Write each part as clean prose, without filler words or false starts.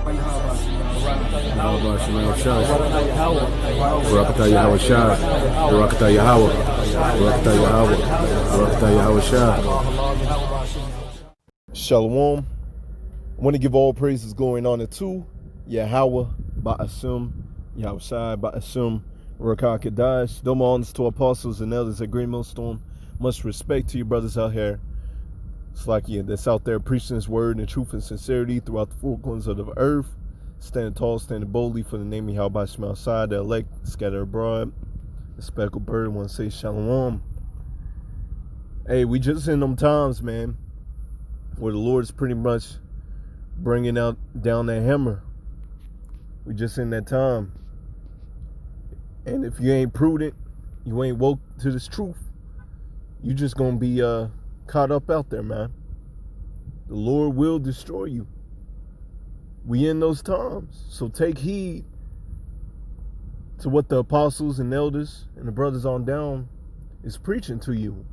Yahweh Shemel Shah, Barakatah Yahweh Shah, Barakatah Yahweh, Barakatah Yahweh, Barakatah Yahweh Shah. Shalom. I want to give all praises going on to Yahweh, Ba'asum, Yahweh Shai, Ba'asum, Rakah Kadash. Double honors to apostles and elders at Great Millstone. Much respect to you brothers out here. It's like you that's out there preaching His word in truth and sincerity throughout the four corners of the earth. Standing tall, standing boldly for the name of Yahweh Shemel Shai, the elect, scattered abroad. The speckled bird, want to say shalom. Hey, we just in them times, man, where the Lord is pretty much bringing down that hammer. We just in that time. And if you ain't prudent, you ain't woke to this truth, you just going to be caught up out there, man. The Lord will destroy you. We in those times. So take heed to what the apostles and elders and the brothers on down is preaching to you.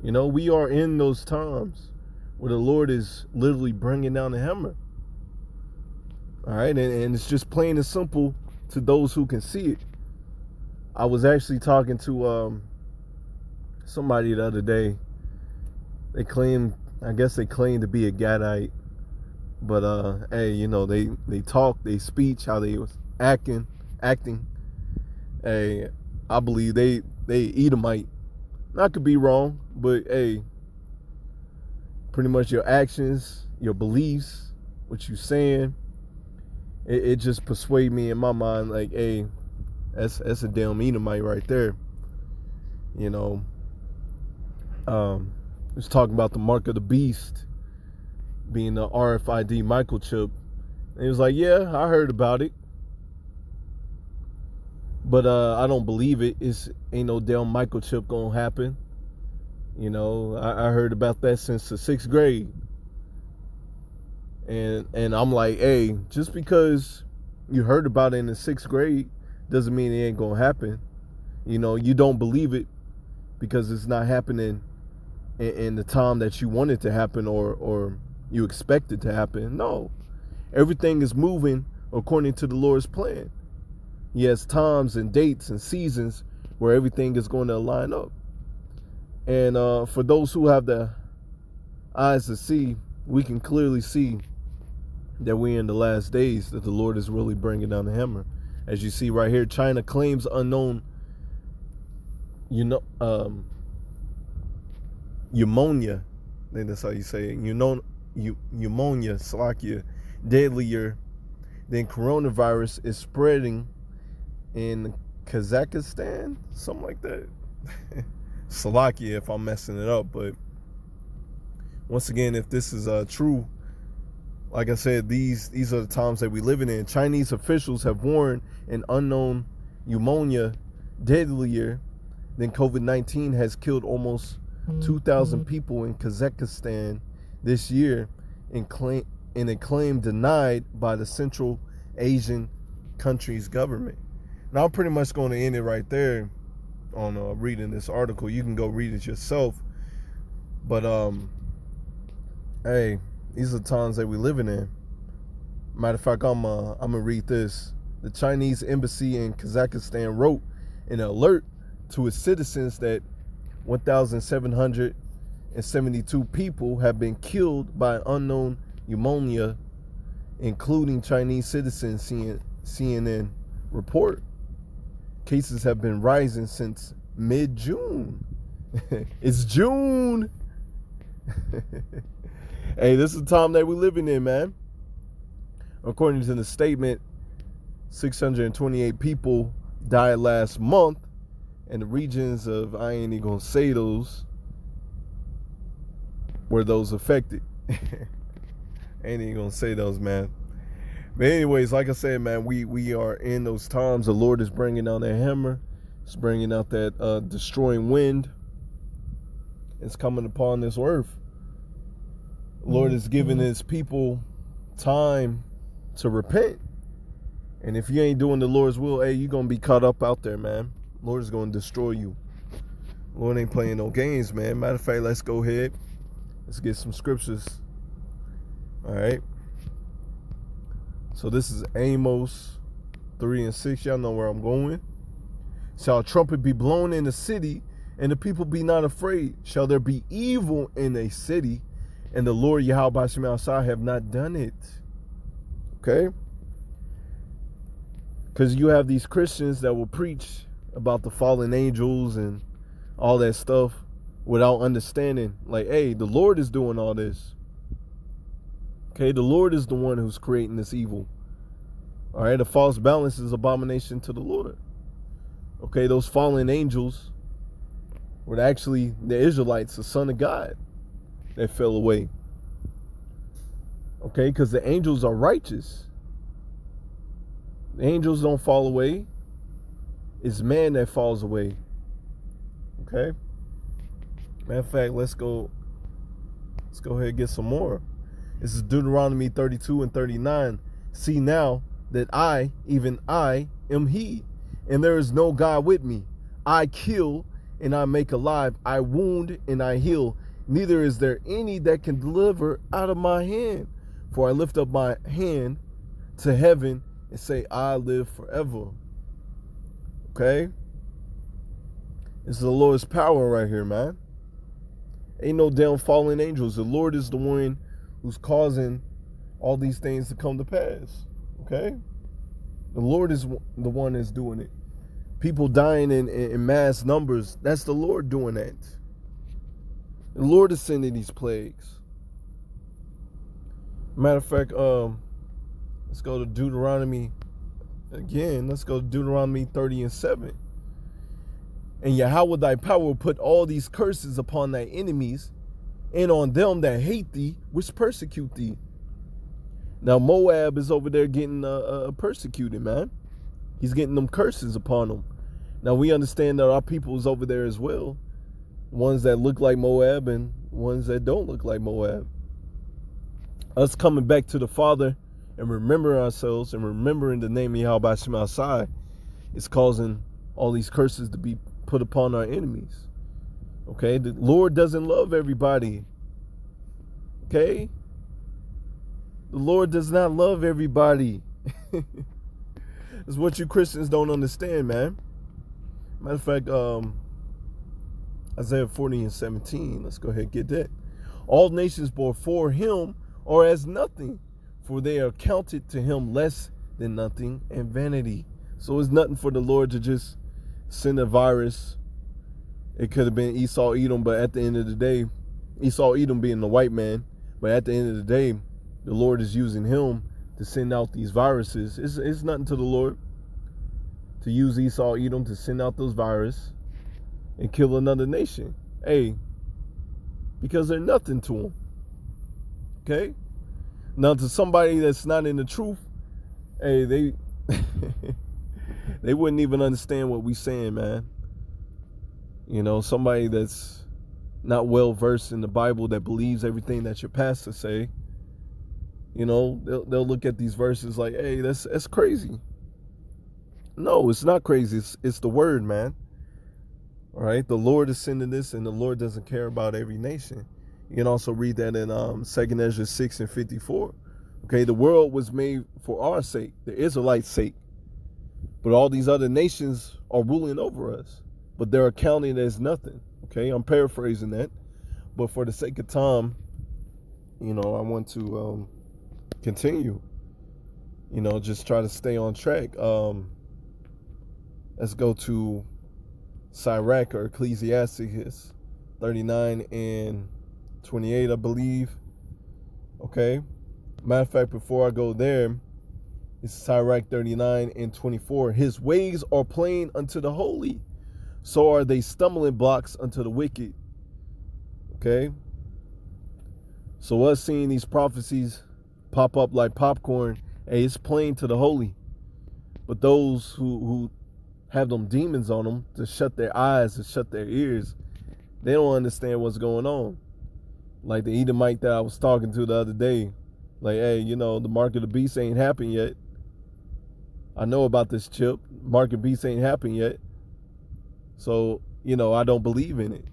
You know, we are in those times where the Lord is literally bringing down the hammer. All right, and it's just plain and simple to those who can see it. I was actually talking to somebody the other day. I guess they claim to be a Gadite, but hey, you know, they talk, they speech, how they was acting. Hey, I believe they Edomite. I could be wrong, but hey, pretty much your actions, your beliefs, what you saying, it just persuade me in my mind, like, hey, that's a damn Edomite right there. You know, was talking about the mark of the beast being the RFID microchip. And he was like, yeah, I heard about it, but I don't believe it. Ain't no damn microchip gonna happen. You know, I heard about that since the 6th grade. And I'm like, hey, just because you heard about it in the 6th grade doesn't mean it ain't gonna happen. You know, you don't believe it because it's not happening in the time that you want it to happen or you expect it to happen. No, everything is moving according to the Lord's plan. He has times and dates and seasons where everything is going to line up. And for those who have the eyes to see, we can clearly see that we're in the last days, that the Lord is really bringing down the hammer. As you see right here, China claims unknown, pneumonia. I think that's how you say it. Pneumonia, Slovakia, deadlier than coronavirus is spreading in Kazakhstan, something like that. Slovakia, if I'm messing it up. But once again, if this is true, like I said, these are the times that we're living in. Chinese officials have warned an unknown pneumonia deadlier than COVID-19 has killed almost 2,000 people in Kazakhstan this year, in a claim denied by the Central Asian country's government. Now I'm pretty much going to end it right there on reading this article. You can go read it yourself. But hey, these are the times that we're living in. Matter of fact, I'm gonna read this. The Chinese embassy in Kazakhstan wrote an alert to its citizens that 1,772 people have been killed by unknown pneumonia, including Chinese citizens, CNN report. Cases have been rising since mid-June. It's June. Hey, this is the time that we're living in, man. According to the statement, 628 people died last month in the regions of, I ain't even gonna say those, were those affected. Ain't even gonna say those, man. But anyways, like I said, man, we are in those times. The Lord is bringing down that hammer. It's bringing out that destroying wind. It's coming upon this earth. The Lord is giving His people time to repent. And if you ain't doing the Lord's will, hey, you're going to be caught up out there, man. The Lord is going to destroy you. The Lord ain't playing no games, man. Matter of fact, let's go ahead. Let's get some scriptures. All right. So this is Amos 3 and 6. Y'all know where I'm going. Shall a trumpet be blown in the city, and the people be not afraid? Shall there be evil in a city, and the Lord Yahweh Shemel have not done it? Okay? Because you have these Christians that will preach about the fallen angels and all that stuff without understanding, like, hey, the Lord is doing all this. Okay, the Lord is the one who's creating this evil. All right, a false balance is abomination to the Lord. Okay, those fallen angels were actually the Israelites, the son of God, that fell away. Okay, because the angels are righteous. The angels don't fall away. It's man that falls away. Okay? Matter of fact, let's go ahead and get some more. This is Deuteronomy 32 and 39. See now that I, even I, am he, and there is no God with me. I kill and I make alive. I wound and I heal. Neither is there any that can deliver out of my hand. For I lift up my hand to heaven and say, I live forever. Okay? This is the Lord's power right here, man. Ain't no damn fallen angels. The Lord is the one who's causing all these things to come to pass. Okay? The Lord is the one that's doing it. People dying in mass numbers, that's the Lord doing that. The Lord is sending these plagues. Matter of fact, let's go to Deuteronomy again. Let's go to Deuteronomy 30 and 7. And Yahweh thy power will put all these curses upon thy enemies and on them that hate thee, which persecute thee. Now Moab is over there getting persecuted, man. He's getting them curses upon them. Now we understand that our people is over there as well. Ones that look like Moab and ones that don't look like Moab. Us coming back to the Father and remembering ourselves and remembering the name of Yahweh Shemel is causing all these curses to be put upon our enemies. Okay? The Lord doesn't love everybody. Okay? The Lord does not love everybody. It's what you Christians don't understand, man. Matter of fact, Isaiah 40 and 17. Let's go ahead and get that. All nations before him are as nothing, for they are counted to him less than nothing and vanity. So it's nothing for the Lord to just send a virus. It could have been Esau, Edom, but at the end of the day, Esau, Edom being the white man, but at the end of the day, the Lord is using him to send out these viruses. It's nothing to the Lord to use Esau, Edom to send out those viruses and kill another nation. Hey, because they're nothing to him. Okay? Now to somebody that's not in the truth, hey, they wouldn't even understand what we saying, man. You know, somebody that's not well versed in the Bible that believes everything that your pastor say, you know, they'll look at these verses like, hey, that's crazy. No, it's not crazy. It's the word, man. All right, the Lord is sending this, and the Lord doesn't care about every nation. You can also read that in 2 Ezra 6 and 54. Okay, the world was made for our sake, the Israelites' sake. But all these other nations are ruling over us. But they're accounted as nothing. Okay, I'm paraphrasing that. But for the sake of time, you know, I want to continue. You know, just try to stay on track. Let's go to Sirach or Ecclesiastes 39 and 28, I believe. Okay. Matter of fact, before I go there, it's Sirach 39 and 24. His ways are plain unto the holy, so are they stumbling blocks unto the wicked. Okay. So us seeing these prophecies pop up like popcorn, hey, it's plain to the holy. But those who have them demons on them to shut their eyes and shut their ears, they don't understand what's going on. Like the Edomite that I was talking to the other day. Like, hey, you know, the mark of the beast ain't happened yet. I know about this chip. Mark of the beast ain't happened yet. So, you know, I don't believe in it.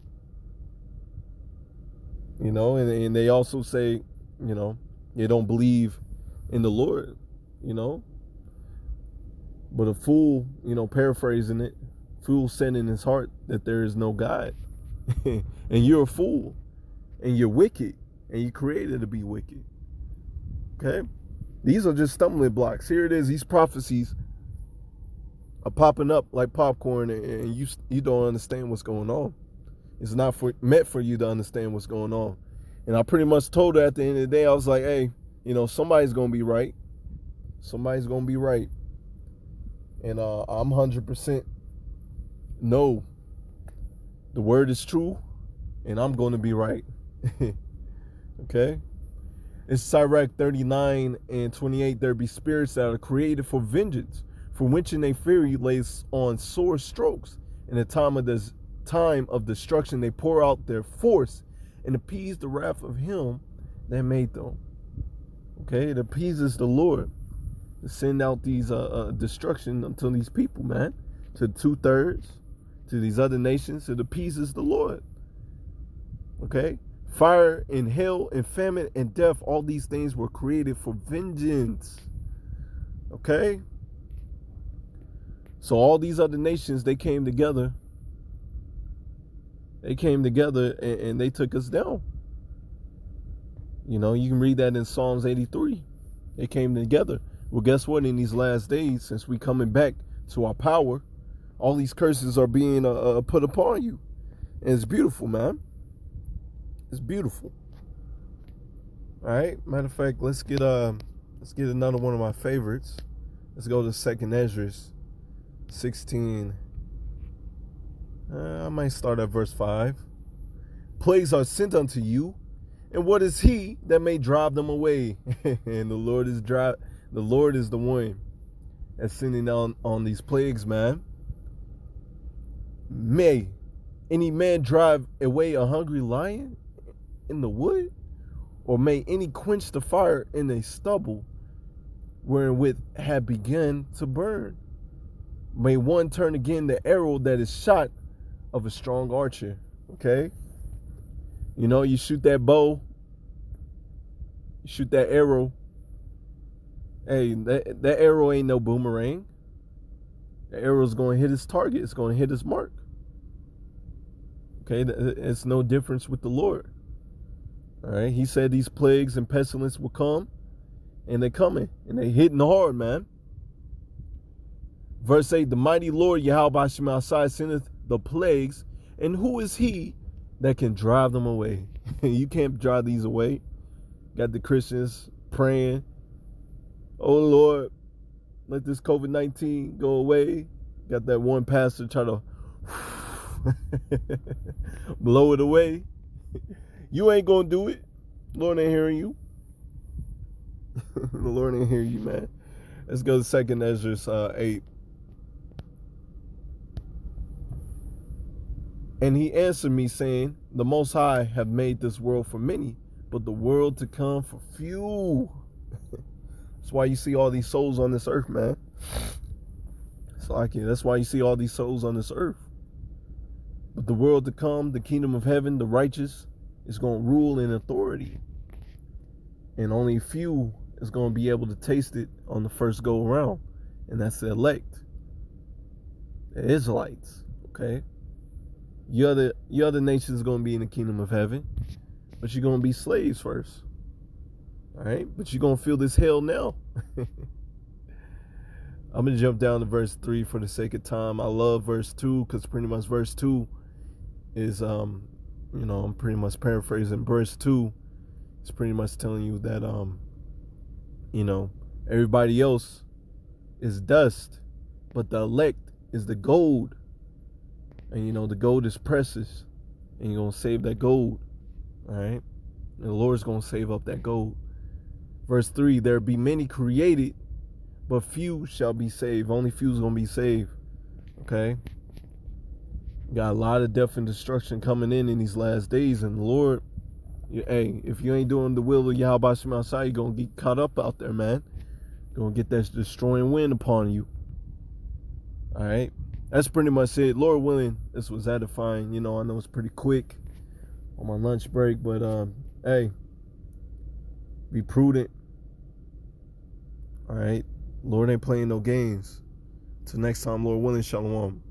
You know, and they also say, you know, they don't believe in the Lord. you know. But a fool, you know, paraphrasing it, fool said in his heart that there is no God. And you're a fool. And you're wicked. And you're created to be wicked. Okay? These are just stumbling blocks. Here it is. These prophecies are popping up like popcorn, and you don't understand what's going on. It's not meant for you to understand what's going on. And I pretty much told her at the end of the day, I was like, hey, you know, somebody's going to be right. Somebody's going to be right. And I'm 100% no. The word is true, and I'm going to be right. Okay? It's Sirach 39 and 28. There be spirits that are created for vengeance, for which in a fury lays on sore strokes. In the time of destruction, they pour out their force and appease the wrath of him that made them. Okay? It appeases the Lord to send out these destruction unto these people, man. To 2/3, to these other nations. It appeases the Lord. Okay? Fire and hell and famine and death, all these things were created for vengeance. Okay? So all these other nations, they came together. They came together and they took us down. You know, you can read that in Psalms 83. They came together. Well, guess what? In these last days, since we coming back to our power, all these curses are being put upon you. And it's beautiful, man. It's beautiful. All right. Matter of fact, let's get another one of my favorites. Let's go to 2nd Ezra 16. I might start at verse 5. Plagues are sent unto you, and what is he that may drive them away? And the Lord is the one that's sending on these plagues, man. May any man drive away a hungry lion in the wood? Or may any quench the fire in a stubble wherewith had begun to burn? May one turn again the arrow that is shot of a strong archer. Okay? You know, you shoot that bow, you shoot that arrow. Hey, that arrow ain't no boomerang. The arrow's going to hit its target. It's going to hit its mark. Okay, it's no difference with the Lord. All right, he said these plagues and pestilence will come, and they're coming, and they're hitting hard, man. Verse 8, the mighty Lord Yahweh sendeth the plagues, and who is he that can drive them away? You can't drive these away. Got the Christians praying, oh Lord, let this COVID-19 go away. Got that one pastor try to blow it away. You ain't gonna do it. Lord ain't hearing you. The Lord ain't hearing you, man. Let's go to 2nd Ezra 8. And he answered me, saying, the Most High have made this world for many, but the world to come for few. That's why you see all these souls on this earth, man. It's like it. That's why you see all these souls on this earth. But the world to come, the kingdom of heaven, the righteous, is going to rule in authority. And only few is going to be able to taste it on the first go around. And that's the elect. The Israelites. Okay? Your other nations is going to be in the kingdom of heaven. But you're going to be slaves first. All right? But you're going to feel this hell now. I'm going to jump down to verse 3 for the sake of time. I love verse 2 because pretty much verse 2 is, I'm pretty much paraphrasing. Verse 2 is pretty much telling you that, everybody else is dust, but the elect is the gold. And, the gold is precious. And you're going to save that gold. All right? And the Lord's going to save up that gold. Verse 3, there be many created, but few shall be saved. Only few is going to be saved. Okay? Got a lot of death and destruction coming in these last days. And the Lord, hey, if you ain't doing the will of Yahweh Shemashai, you're going to get caught up out there, man. You're going to get that destroying wind upon you. All right? That's pretty much it. Lord willing, this was edifying. I know it's pretty quick on my lunch break, but hey, be prudent. All right? Lord ain't playing no games. Till next time, Lord willing, shalom.